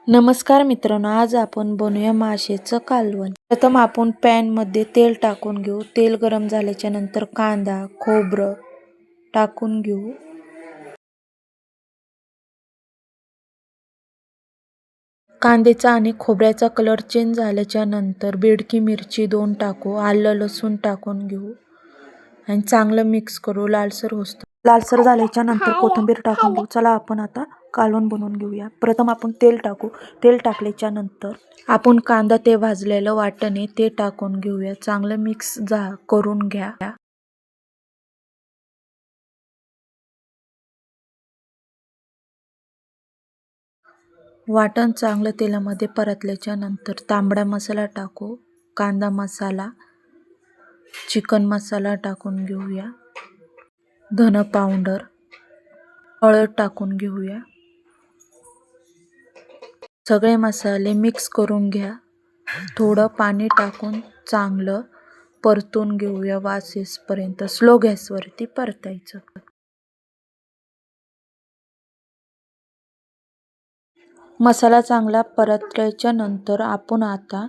नमस्कार मित्रांनो, आज आपण बनवूया माशाचं कालवण. प्रथम आपण पॅन मध्ये तेल टाकून घेऊ. तेल गरम झाल्याच्या नंतर कांदा, खोबरं टाकून घेऊ. कांद्याचा आणि खोबऱ्याचा कलर चेंज झाल्याच्या नंतर बेडकी मिरची 2 टाकू. आलं लसूण टाकून घेऊ आणि चांगलं मिक्स करू. लालसर झाल्याच्या नंतर कोथिंबीर टाकून घेऊ. चला आपण आता कालवण बनवून घेऊया. प्रथम आपण तेल टाकू. तेल टाकल्याच्या नंतर आपण कांदा ते भाजलेलं वाटणे ते टाकून घेऊया. चांगलं मिक्स करून घ्या. वाटण चांगलं तेलामध्ये परतल्याच्या नंतर तांबडा मसाला टाकू. कांदा मसाला, चिकन मसाला टाकून घेऊया. धन पावडर, हळद टाकून घेऊया. सगळे मसाले मिक्स करून घ्या. थोडं पाणी टाकून चांगलं परतून घेऊया. वास येईपर्यंत स्लो गॅसवरती परतायचं. मसाला चांगला परतल्याच्या नंतर आपण आता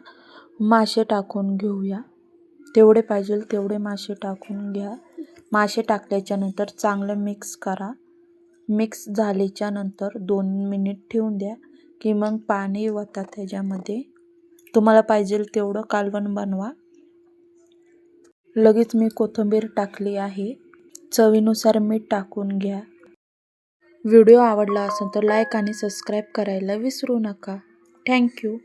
मासे टाकून घेऊया. तेवढे पाहिजे तेवढे मासे टाकून घ्या. मासे टाकल्याच्या नंतर चांगलं मिक्स करा. मिक्स झाल्याच्या नंतर 2 मिनिट ठेवून द्या की मग पाणी वता त्याच्यामध्ये. तुम्हाला पाहिजे तेवढं कालवण बनवा. लगेच मी कोथिंबीर टाकली आहे. चवीनुसार मीठ टाकून घ्या. व्हिडिओ आवडला असेल तर लाईक आणि सबस्क्राईब करायला विसरू नका. थँक्यू.